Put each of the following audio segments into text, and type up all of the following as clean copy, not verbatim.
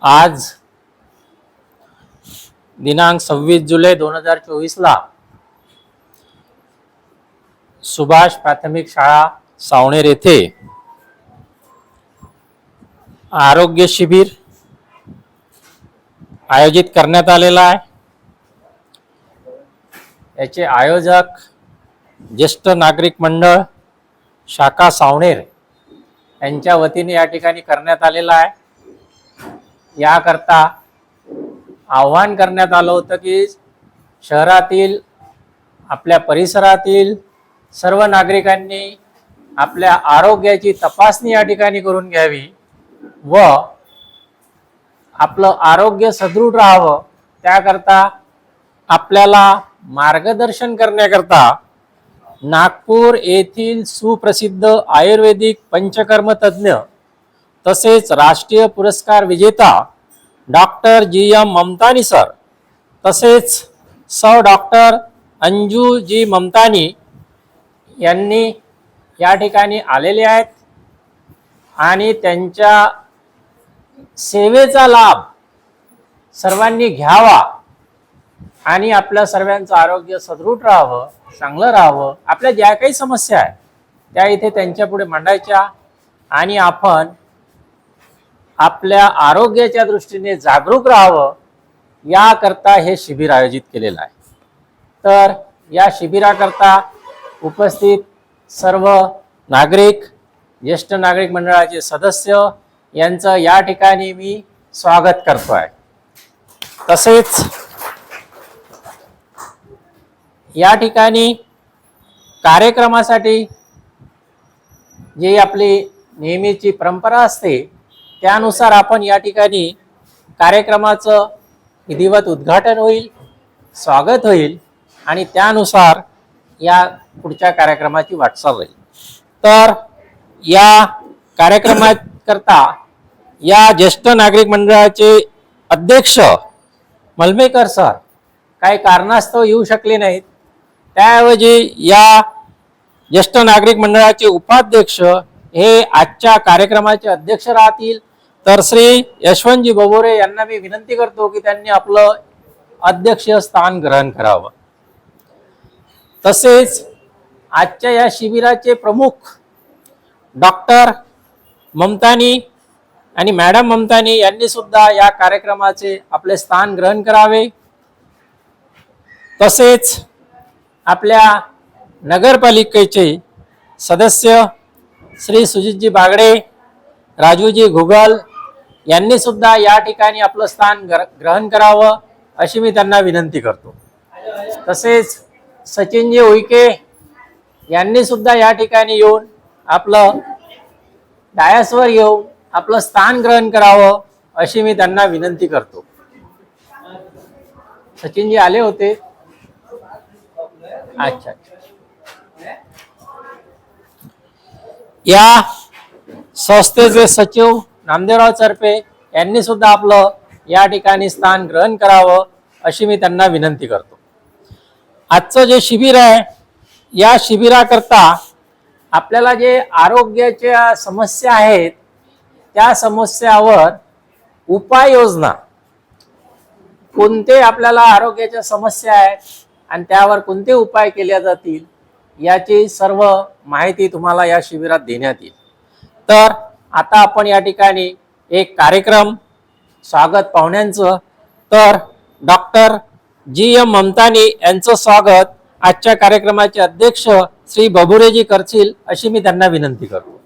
आज दिनांक 26 जुलै 2024 ला सुभाष प्राथमिक शाळा सावनेर येथे आरोग्य शिबिर आयोजित करण्यात आलेला आहे। याचे आयोजक ज्येष्ठ नागरिक मंडळ शाखा सावनेर यांच्या वतीने या ठिकाणी करण्यात आलेला आहे। याकरता आवाहन करण्यात आलं होतं की शहरातील आपल्या परिसरातील सर्व नागरिकांनी आपल्या आरोग्याची तपासणी या ठिकाणी करून घ्यावी व आपलं आरोग्य सदृढ राहावं, त्याकरता आपल्याला मार्गदर्शन करण्याकरता नागपूर येथील सुप्रसिद्ध आयुर्वेदिक पंचकर्म तज्ञ तसेच राष्ट्रीय पुरस्कार विजेता डॉक्टर जी.एम. ममतानी सर तसेच सौ डॉक्टर अंजू जी ममतानी यांनी या ठिकाणी आलेले आहेत आणि त्यांच्या सेवेचा लाभ सर्वांनी घ्यावा आणि आपल्या सर्वांचं आरोग्य सदृढ राहावं, चांगलं राहावं। आपल्या ज्या काही समस्या आहेत त्या इथे त्यांच्या पुढे मांडायच्या आणि आपण आपल्या आरोग्याच्या दृष्टीने जागरूक राहावं, याकरता हे शिबिर आयोजित केलेलं आहे। तर या शिबिराकरता उपस्थित सर्व नागरिक, ज्येष्ठ नागरिक मंडळाचे सदस्य यांचं या ठिकाणी मी स्वागत करतो आहे। तसेच या ठिकाणी कार्यक्रमासाठी जी आपली नेहमीची परंपरा असते त्यानुसार आपण या ठिकाणी कार्यक्रमाचं विधिवत उद्घाटन होईल, स्वागत होईल आणि त्यानुसार या पुढच्या कार्यक्रमाची वाटचाल राहील। तर या कार्यक्रमाकरता या ज्येष्ठ नागरिक मंडळाचे अध्यक्ष मलमेकर सर काही कारणास्तव येऊ शकले नाहीत, त्याऐवजी या ज्येष्ठ नागरिक मंडळाचे उपाध्यक्ष हे आजच्या कार्यक्रमाचे अध्यक्ष राहतील। तर श्री यशवंतजी बबोरे यांना मी विनंती करतो की त्यांनी आपलं अध्यक्षीय स्थान ग्रहण करावं। तसेच आजच्या या शिबिराचे प्रमुख डॉक्टर ममतानी आणि मॅडम ममतानी यांनी सुद्धा या कार्यक्रमाचे आपले स्थान ग्रहण करावे। तसेच आपल्या नगरपालिकेचे सदस्य श्री सुजितजी बागडे, राजूजी घुगल यांनी सुद्धा या ठिकाणी आपलं स्थान ग्रहण करावं अशी मी त्यांना विनंती करतो। तसेच सचिनजी उईके यांनी सुद्धा या ठिकाणी येऊन आपलं डायसवर येऊन आपलं स्थान ग्रहण करावं अशी मी त्यांना विनंती करतो। सचिनजी आले होते? अच्छा। या संस्थेचे सचिव नामदेवराव चरपे यांनी सुद्धा आपलं या ठिकाणी स्थान ग्रहण करावं अशी मी त्यांना विनंती करतो। आजचं जे शिबिर आहे या शिबिराकरता आपल्याला जे आरोग्याच्या समस्या आहेत त्या समस्यावर उपाययोजना, कोणते आपल्याला आरोग्याच्या समस्या आहेत आणि त्यावर कोणते उपाय केले जातील याची सर्व माहिती तुम्हाला या शिबिरात देण्यात येईल। तर आता आपण या ठिकाणी एक कार्यक्रम स्वागत पाहुण्यांचं, तर डॉक्टर जी.एम. ममतानी यांचं स्वागत आजच्या कार्यक्रमाचे अध्यक्ष श्री बबुरेजी करतील अशी मी त्यांना विनंती करतो।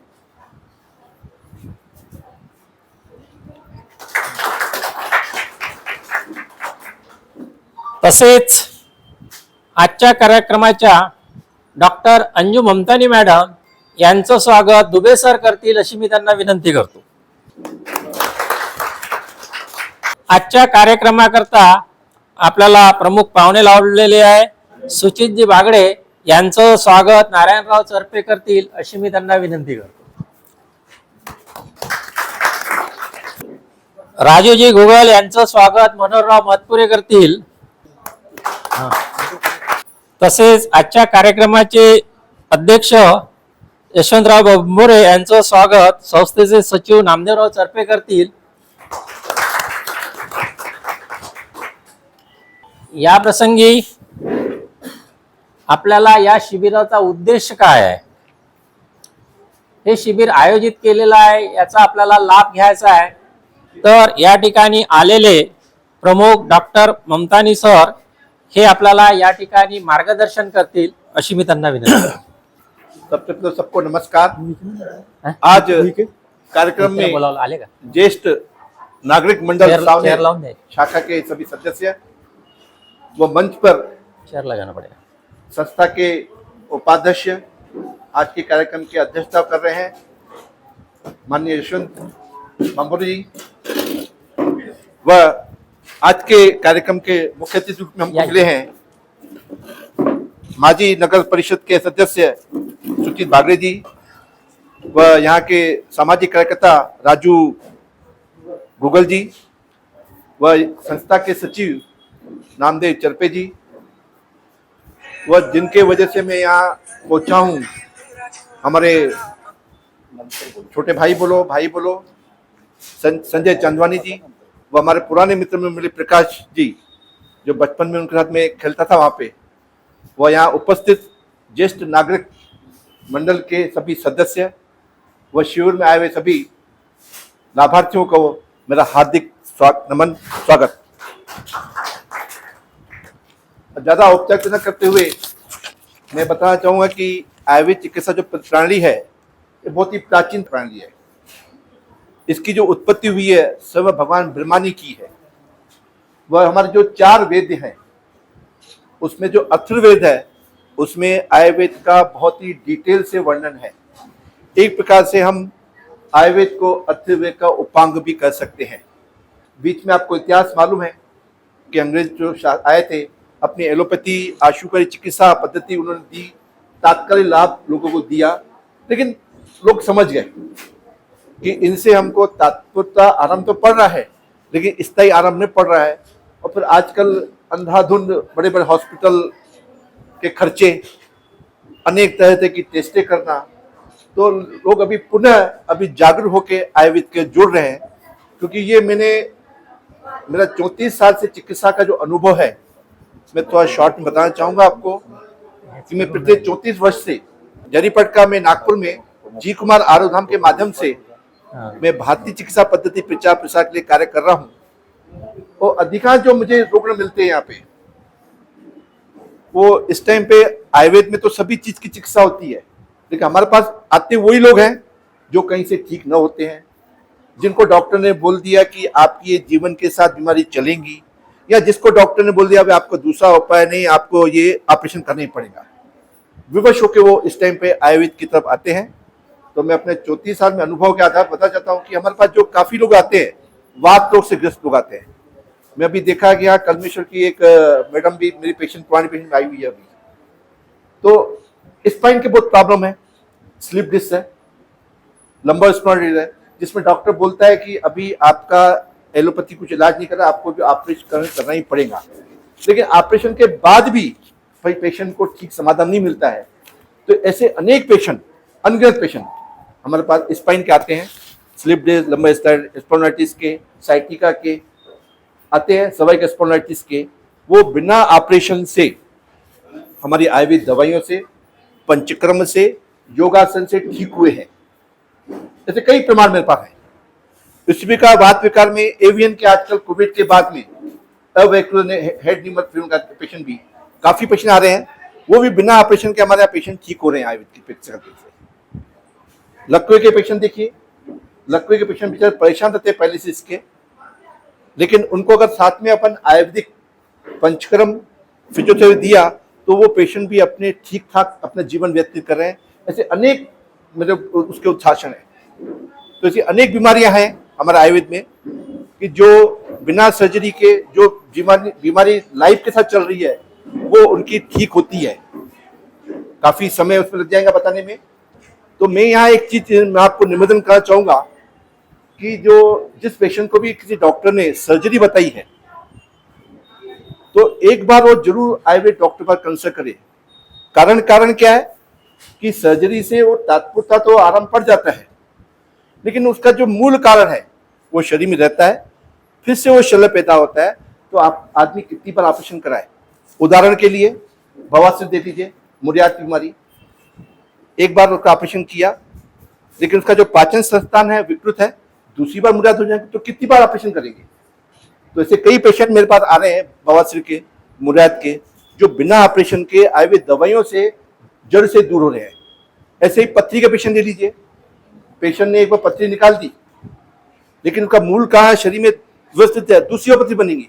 तसेच आजच्या कार्यक्रमाच्या डॉक्टर अंजू ममतानी मॅडम यांचं स्वागत दुबे सर करतील अशी मी त्यांना विनंती करतो। आजच्या कार्यक्रमाकरता आपल्याला प्रमुख पाहुणे लावलेले आहे सुचितजी बागडे यांचं स्वागत नारायणराव चरपे करतील अशी मी त्यांना विनंती करतो। राजूजी घुगल यांचं स्वागत मनोहरराव मतपुरे करतील। तसेच आजच्या कार्यक्रमाचे अध्यक्ष यशवंतराव बबोरे यांचं स्वागत संस्थेचे सचिव नामदेवराव चरपे करतील। या प्रसंगी आपल्याला या शिबिराचा उद्देश काय आहे, हे शिबिर आयोजित केलेलं आहे याचा आपल्याला लाभ घ्यायचा आहे. तर या ठिकाणी आलेले प्रमुख डॉक्टर ममतानी सर हे आपल्याला या ठिकाणी मार्गदर्शन करतील अशी मी त्यांना विनंती करतो. सबसे पहले सबको नमस्कार। आज कार्यक्रम में बोलावलं आले का? ज्येष्ठ नागरिक मंडल चेयर सावने लावून दे, शाखा के सभी सदस्य व मंच पर चेयर लगाना पड़ेगा. संस्था के उपाध्यक्ष आज के कार्यक्रम की अध्यक्षता कर रहे हैं माननीय यशवंत मामोरी जी, व आज के कार्यक्रम के मुख्य अतिथि रूप में हम मिले हैं माजी नगर परिषद के सदस्य सुचित बागड़े जी व यहाँ के सामाजिक कार्यकर्ता राजू गूगल जी व संस्था के सचिव नामदेव चरपे जी, व जिनके वजह से मैं यहाँ पहुँचा हूँ हमारे छोटे भाई बोलो संजय चंदवानी जी, वो हमारे पुराने मित्र में मिले प्रकाश जी, जो बचपन में उनके साथ में खेलता था वहाँ पे, वह यहाँ उपस्थित ज्येष्ठ नागरिक मंडल के सभी सदस्य व शिविर में आए हुए सभी लाभार्थियों को मेरा हार्दिक स्वागत। ज़्यादा औपचारिकता न करते हुए मैं बताना चाहूँगा कि आयुर्वेद चिकित्सा जो प्रणाली है ये बहुत ही प्राचीन प्रणाली है। इसकी जो उत्पत्ति हुई है सर्व भगवान ब्रह्मा ने की है। वह हमारे जो 4 वेद हैं उसमें जो अथर्ववेद है उसमें आयुर्वेद का बहुत ही डिटेल से वर्णन है। एक प्रकार से हम आयुर्वेद को अथर्ववेद का उपांग भी कर सकते हैं। बीच में आपको इतिहास मालूम है कि अंग्रेज जो आए थे अपनी एलोपैथी आशुकारी चिकित्सा पद्धति उन्होंने दी, तात्कालिक लाभ लोगों को दिया, लेकिन लोग समझ गए कि इनसे हमको तात्पर्य आराम तो पड़ रहा है लेकिन स्थायी आराम नहीं पड़ रहा है। और फिर आजकल अंधाधुंध बड़े बड़े हॉस्पिटल के खर्चे, अनेक तरह की टेस्टें करना, तो लोग अभी पुनः जागरूक होकर आयुर्वेद के जुड़ रहे हैं। क्योंकि ये मेरा 34 साल से चिकित्सा का जो अनुभव है मैं थोड़ा शॉर्ट में बताना चाहूँगा आपको कि मैं पिछले 34 वर्ष से जरीपटका में नागपुर में जी कुमार आरोग्यधाम के माध्यम से मैं भारतीय चिकित्सा पद्धति प्रचार प्रसार के लिए कार्य कर रहा हूँ। और अधिकांश जो मुझे रुग्ण मिलते हैं यहाँ पे, वो इस टाइम पे आयुर्वेद में तो सभी चीज की चिकित्सा होती है, लेकिन हमारे पास आते वही लोग हैं जो कहीं से ठीक न होते हैं, जिनको डॉक्टर ने बोल दिया कि आपकी ये जीवन के साथ बीमारी चलेंगी, या जिसको डॉक्टर ने बोल दिया आपको दूसरा उपाय नहीं, आपको ये ऑपरेशन करना ही पड़ेगा। विवश होकर वो इस टाइम पे आयुर्वेद की तरफ आते हैं। तो मैं अपने 34 साल में अनुभव के आधार बता चाहता हूँ कि हमारे पास जो काफी लोग आते हैं वात रोग से ग्रस्त लोग आते हैं। मैं अभी देखा कि यहाँ कलमेश्वर की एक मैडम भी मेरी पुरानी पेशेंट आई हुई है। अभी तो स्पाइन के बहुत प्रॉब्लम है, स्लिप डिस्क है, लंबर स्पॉन्डिलोसिस है, जिसमें डॉक्टर बोलता है कि अभी आपका एलोपैथी कुछ इलाज नहीं कर रहा, आपको भी ऑपरेशन करना ही पड़ेगा। लेकिन ऑपरेशन के बाद भी भाई पेशेंट को ठीक समाधान नहीं मिलता है। तो ऐसे अनेक पेशेंट, अनगिनत पेशेंट हमारे पास स्पाइन के आते हैं, स्लिप डिस्क, लंबर स्पॉन्डिलोसिस के, साइटिका के आते हैं, सर्वाइकल स्पॉन्डिलोसिस के। वो बिना ऑपरेशन से हमारी आयुर्वेद दवाइयों से, पंचकर्म से, योगासन से ठीक हुए हैं। ऐसे कई प्रमाण मेरे पास है। उसी विकार, वात विकार में, एवियन के आजकल कोविड के बाद में हेड न्यूमर का पेशेंट भी काफी पेशेंट आ रहे हैं, वो भी बिना ऑपरेशन के हमारे यहाँ पेशेंट ठीक हो रहे हैं आयुर्वेद की चिकित्सा से। लकवे के पेशेंट देखिए, लकवे के पेशेंट बेचारे परेशान रहते हैं पहले से इसके, लेकिन उनको अगर साथ में अपन आयुर्वेदिक पंचकर्म फिजियोथेरेपी दिया तो वो पेशेंट भी अपने ठीक ठाक अपना जीवन व्यतीत कर रहे हैं। ऐसे अनेक मेरे उसके उदाहरण है। तो ऐसी अनेक बीमारियां हैं हमारे आयुर्वेद में कि जो बिना सर्जरी के जो बीमारी लाइफ के साथ चल रही है वो उनकी ठीक होती है। काफी समय उसमें लग जाएगा बताने में। तो मैं यहाँ एक चीज मैं आपको निवेदन करना चाहूंगा कि जो जिस पेशेंट को भी किसी डॉक्टर ने सर्जरी बताई है तो एक बार वो जरूर आयुर्वेद डॉक्टर पर कंसल्ट करे। कारण क्या है कि सर्जरी से वो तात्पुरता तो आराम पड़ जाता है, लेकिन उसका जो मूल कारण है वो शरीर में रहता है, फिर से वो शल्य पैदा होता है। तो आप आदमी कितनी बार ऑपरेशन कराए। उदाहरण के लिए बवासीर देख लीजिए, मुर्गियात की बीमारी, एक बार उसका ऑपरेशन किया लेकिन उसका जो पाचन संस्थान है विकृत है, दूसरी बार मुर्गियात हो जाएगी तो कितनी बार ऑपरेशन करेंगे। तो ऐसे कई पेशेंट मेरे पास आ रहे हैं बवासीर के, मुर्गियात के, जो बिना ऑपरेशन के आयुर्वेद दवाइयों से जड़ से दूर हो रहे हैं। ऐसे ही पथरी के पेशेंट ले लीजिए, पेशेंट ने एक बार पथरी निकाल दी लेकिन उनका मूल कहाँ है, शरीर में व्यवस्थित है, दूसरी पथरी बनेगी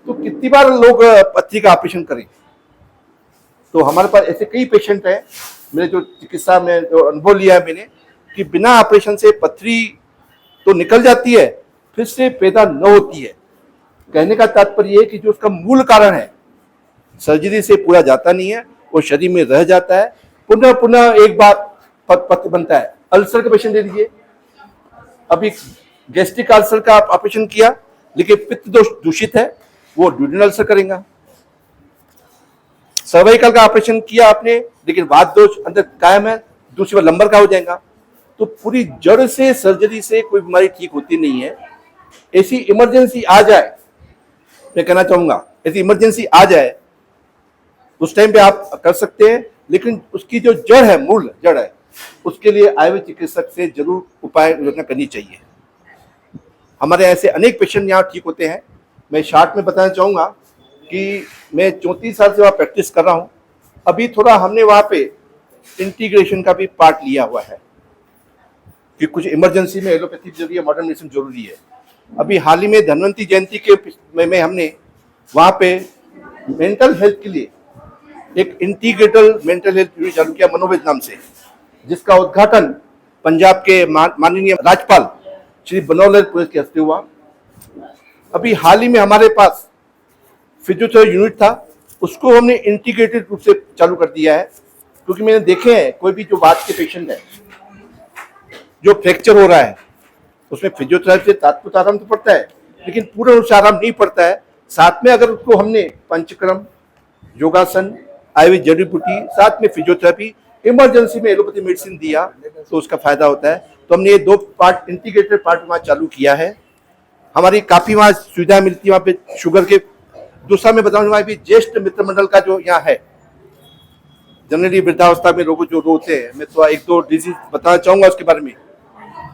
तो कितनी बार लोग पथरी का ऑपरेशन करें। तो हमारे पास ऐसे कई पेशेंट हैं, मेरे जो चिकित्सा में जो अनुभव लिया है मैंने, कि बिना ऑपरेशन से पथरी तो निकल जाती है फिर से पैदा न होती है। कहने का तात्पर्य है कि जो उसका मूल कारण है सर्जरी से पूरा जाता नहीं है, वो शरीर में रह जाता है, पुनः पुनः एक बार पत्र बनता है। अल्सर के पेशेंट ले लीजिए, अभी गैस्ट्रिक अल्सर का ऑपरेशन किया लेकिन पित्त दोष दूषित है, वो ड्यूडेनल अल्सर करेगा। सर्वाइकल का ऑपरेशन किया आपने लेकिन वात दोष अंदर कायम है, दूसरी बार लंबर का हो जाएगा। तो पूरी जड़ से सर्जरी से कोई बीमारी ठीक होती नहीं है। ऐसी इमरजेंसी आ जाए, मैं कहना चाहूंगा ऐसी इमरजेंसी आ जाए उस टाइम पे आप कर सकते हैं, लेकिन उसकी जो जड़ है, मूल जड़ है, उसके लिए आयुर्वेद चिकित्सक से जरूर उपाय योजना करनी चाहिए। हमारे ऐसे अनेक पेशेंट यहाँ ठीक होते हैं। मैं शॉर्ट में बताना चाहूँगा कि मैं 34 साल से वहाँ प्रैक्टिस कर रहा हूँ। अभी थोड़ा हमने वहाँ पे इंटीग्रेशन का भी पार्ट लिया हुआ है कि कुछ इमरजेंसी में एलोपैथी जरूरी है, मॉडर्न मेडिसिन जरूरी है। अभी हाल ही में धनवंती जयंती के में हमने वहाँ पे मेंटल हेल्थ के लिए एक इंटीग्रेटेड मेंटल हेल्थ यूनिट चालू किया मनोवेद नाम से, जिसका उद्घाटन पंजाब के माननीय राज्यपाल श्री बनवारी लाल पुरोहित के हस्ते हुआ। अभी हाल ही में हमारे पास फिजियोथेरेपी यूनिट था, उसको हमने इंटीग्रेटेड रूप से चालू कर दिया है, क्योंकि मैंने देखे हैं कोई भी जो बात के पेशेंट है जो फ्रैक्चर हो रहा है उसमें फिजियोथेरेपी से तात्पुर आराम तो पड़ता है लेकिन पूर्ण रूप से आराम नहीं पड़ता है। साथ में अगर उसको हमने पंचक्रम, योगासन, आयुर्वेद जड़ी बूटी, साथ में फिजियोथेरेपी, इमरजेंसी में एलोपैथी मेडिसिन दिया तो उसका फायदा होता है। तो हमने ये दो पार्ट, इंटीग्रेटेड पार्ट वहाँ चालू किया है। हमारी काफी वहाँ सुविधा मिलती है वहाँ पे शुगर के। दूसरा मैं बताऊँ वहाँ भी ज्येष्ठ मित्र मंडल का जो यहाँ है, जनरली वृद्धावस्था में लोग जो रोते हैं, मैं तो एक दो डिजीज बताना चाहूंगा उसके बारे में।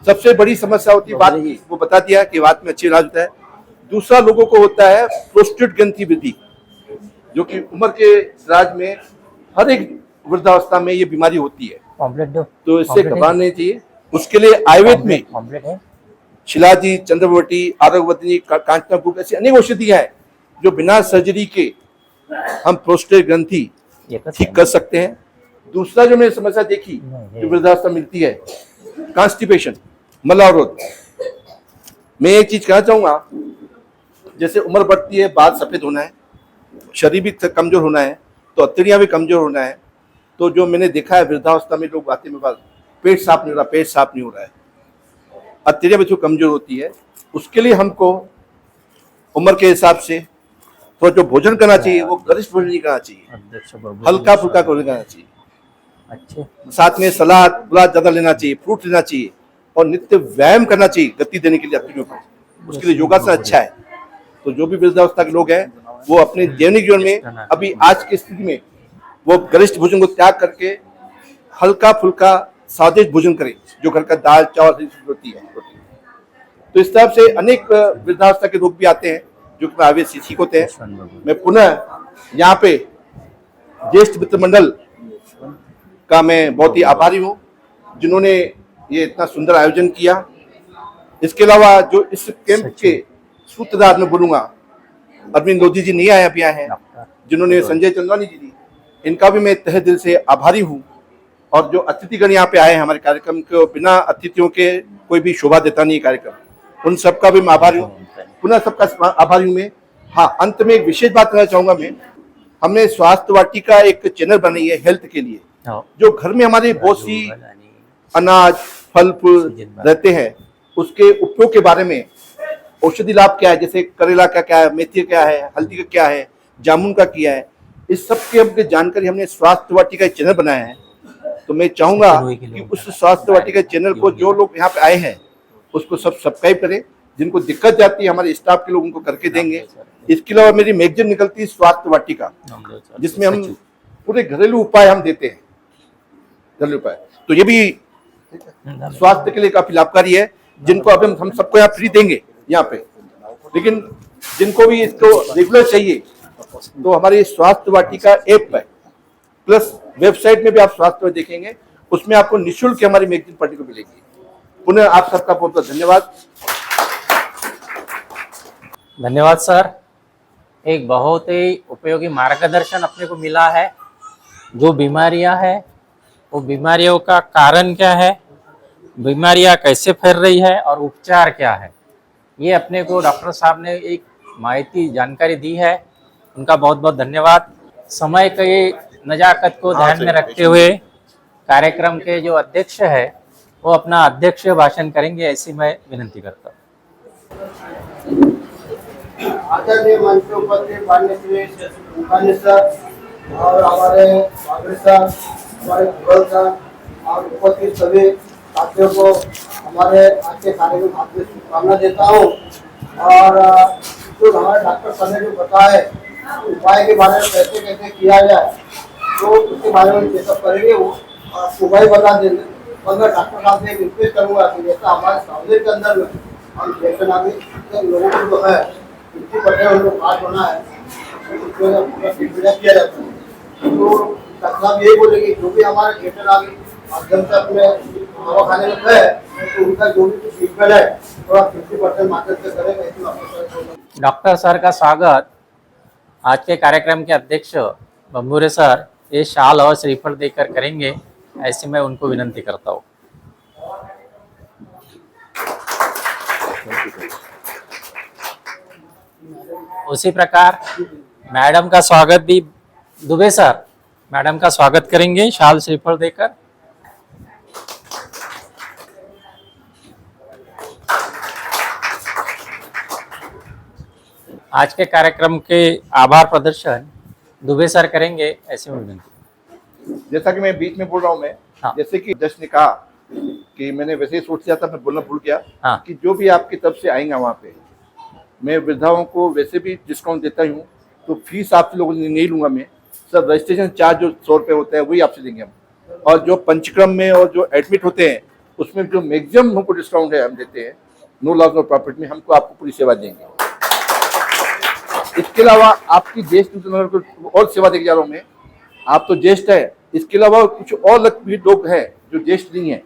सबसे बड़ी समस्या होती है वात की, वो बता दिया कि वात में अच्छी इलाज होता है। दूसरा लोगों को होता है प्रोस्टेट ग्रंथि वृद्धि, जो कि उम्र के राज में हर एक वृद्धावस्था में ये बीमारी होती है, तो इससे घबराना नहीं चाहिए। उसके लिए आयुर्वेद में शिलाजी, चंद्रवटी, आरोग्यवती, कांचनागुप्त ऐसी अनेक औषधियां हैं जो बिना सर्जरी के हम प्रोस्टेट ग्रंथि ठीक कर सकते हैं। दूसरा जो मैंने समस्या देखी जो वृद्धावस्था मिलती है, कॉन्स्टिपेशन, मलावरोध। मैं एक चीज कहना चाहूंगा, जैसे उम्र बढ़ती है, बाल सफेद होना है, शरीर भी कमजोर होना है, तो अतड़ियां भी कमजोर होना है। तो जो मैंने देखा है वृद्धावस्था में लोग आते मेरे पास, पेट साफ नहीं हो रहा, पेट साफ नहीं हो रहा है, अतड़ियां भी जो कमजोर होती है, उसके लिए हमको उम्र के हिसाब से तो जो भोजन करना चाहिए वो गरिष्ठ भोजन नहीं करना चाहिए, हल्का फुल्का भोजन करना चाहिए। अच्छे साथ में सलाद बुलाद ज्यादा लेना चाहिए, फ्रूट लेना चाहिए और नित्य व्यायाम करना चाहिए गति देने के लिए अपने ऊपर। उसके लिए योगासन अच्छा है। तो जो भी वृद्धावस्था के लोग हैं वो अपने दैनिक जीवन में अभी आज की स्थिति में वो गरिष्ठ भोजन को त्याग करके हल्का फुल्का स्वादिष्ट भोजन करें, जो घर का दाल चावल होती है। तो इस तरह से अनेक वृद्धावस्था के रोग भी आते हैं जो कि आयुर्वेद से ठीक होते हैं। मैं पुनः यहाँ पे ज्येष्ठ मित्र मंडल का मैं बहुत ही आभारी हूँ जिन्होंने ये इतना सुंदर आयोजन किया। इसके अलावा जो इस कैंप के सूत्रधार में बोलूंगा, अरविंद लोधी जी नहीं आए, अभी आए हैं, जिन्होंने संजय चंदवानी जी, इनका भी मैं तहे दिल से आभारी हूँ। और जो अतिथिगण यहाँ पे आए हैं हमारे कार्यक्रम को, बिना अतिथियों के कोई भी शोभा देता नहीं कार्यक्रम, उन सबका भी मैं आभारी हूँ, पुनः सबका आभारी हूँ मैं। हाँ, अंत में एक विशेष बात करना चाहूंगा मैं, हमने स्वास्थ्य वाटिका एक चैनल बनाई है हेल्थ के लिए, जो घर में हमारे बहुत सी अनाज फल फूल रहते हैं, उसके उपयोग के बारे में, औषधि लाभ क्या है, जैसे करेला का क्या है, मेथी क्या है, हल्दी का क्या है, जामुन का क्या है, इस सब के हमने जानकारी हमने स्वास्थ्य वाटिका चैनल बनाया है। तो मैं चाहूंगा कि उस स्वास्थ्य वाटिका चैनल को जो लोग यहाँ पे आए हैं उसको सब सब्सक्राइब करें। जिनको दिक्कत जाती है हमारे स्टाफ के लोग उनको करके देंगे, इसके अलावा मेरी मैगजीन निकलती है स्वास्थ्य वाटिका, जिसमें हम पूरे घरेलू उपाय हम देते हैं, घरेलू उपाय। तो ये भी स्वास्थ्य के लिए काफी लाभकारी है, जिनको अब हम सबको यहाँ फ्री देंगे यहाँ पे, लेकिन जिनको भी इसको रेगुलर चाहिए तो हमारी स्वास्थ्य वाटिका ऐप है, प्लस वेबसाइट में भी आप स्वास्थ्य देखेंगे, उसमें आपको निःशुल्क हमारी मैगजीन पढ़ने को मिलेगी। पुनः आप सबका बहुत बहुत धन्यवाद। धन्यवाद सर, एक बहुत ही उपयोगी मार्गदर्शन अपने को मिला है। जो बीमारियां हैं वो बीमारियों का कारण क्या है, बीमारियां कैसे फैल रही है और उपचार क्या है, ये अपने को डॉक्टर साहब ने एक माहिती जानकारी दी है। उनका बहुत बहुत धन्यवाद। समय के नजाकत को ध्यान में रखते हुए कार्यक्रम के जो अध्यक्ष है वो अपना अध्यक्ष भाषण करेंगे, ऐसी मैं विनंती करता हूँ। आदरणीय मंच पर उपस्थित माननीय श्री मुखानी सर और हमारे बागरे सर, हमारे भूगल सर और उपस्थित सभी साथियों को हमारे आज के कार्यक्रम हार्दिक शुभकामना देता हूँ। और जो हमारे डॉक्टर सर ने जो बताया उपाय के बारे में कैसे कैसे किया जाए, तो उसके बारे में चेकअप करेंगे, वो उपाय बता देंगे। और मैं डॉक्टर साहब से एक रिक्वेस्ट करूँगा कि जैसा हमारे सावधान के अंदर में हम जैसे नागरिक लोगों को जो है 50% उनको पास होना है, उसमें पूरा फीडबैक किया जाता है। तो तकलीफ यही बोलेगी जो भी हमारे थिएटर आ गई माध्यम से अपने दवा खाने में है, तो उनका जो भी फीडबैक है थोड़ा 50% माध्यम से करेगा। डॉक्टर सर का स्वागत। आज के कार्यक्रम के अध्यक्ष बंबूरे सर ये शाल और श्रीफल देकर करेंगे, ऐसे मैं उनको विनंती करता हूँ। उसी प्रकार मैडम का स्वागत भी दुबे सर मैडम का स्वागत करेंगे शाल श्रीफल देकर। आज के कार्यक्रम के आभार प्रदर्शन दुबे सर करेंगे, ऐसे में विनंती। जैसा कि मैं बीच में बोल रहा हूँ, मैं हाँ। जैसे कि जश ने कहा कि मैंने वैसे ही सोच लिया था, मैं बोलना भूल गया। हाँ। कि जो भी आपकी तरफ से आएंगे वहाँ पे मैं वृद्धाओं को वैसे भी डिस्काउंट देता हूँ, तो फीस आपसे लोगों ने नहीं लूंगा मैं, सब रजिस्ट्रेशन चार्ज जो 100 रुपये होता है वही आपसे देंगे हम, और जो पंचक्रम में और जो एडमिट होते हैं उसमें जो मैक्सिमम हमको डिस्काउंट है हम देते हैं, नो लॉस नो प्रॉफिट में हमको आपको पूरी सेवा देंगे। इसके अलावा आपकी ज्येष्ठ और सेवा देके जा रहा हूँ मैं, आप तो ज्येष्ठ है, इसके अलावा कुछ और भी लोग हैं जो ज्येष्ठ नहीं है,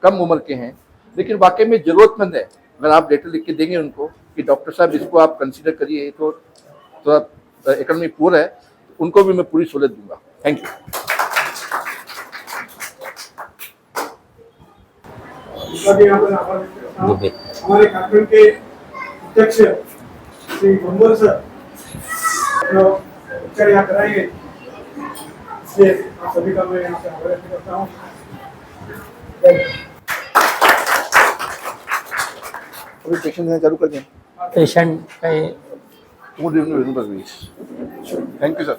कम उम्र के हैं, लेकिन वाकई में जरूरतमंद है। अगर आप लेटर लिख के देंगे उनको कि डॉक्टर साहब इसको आप कंसीडर करिए, तो थोड़ा इकोनॉमी पुअर है, उनको भी मैं पूरी सहूलियत दूंगा। Thank you. हमारे कार्यक्रम के अध्यक्ष श्री बंबूरे सर उपचार यहाँ कराएंगे, इसलिए आप सभी का मैं यहाँ से आभार व्यक्त करता हूँ। अभी पेशेंट देना चालू कर दें। पेशेंट का थैंक यू सर।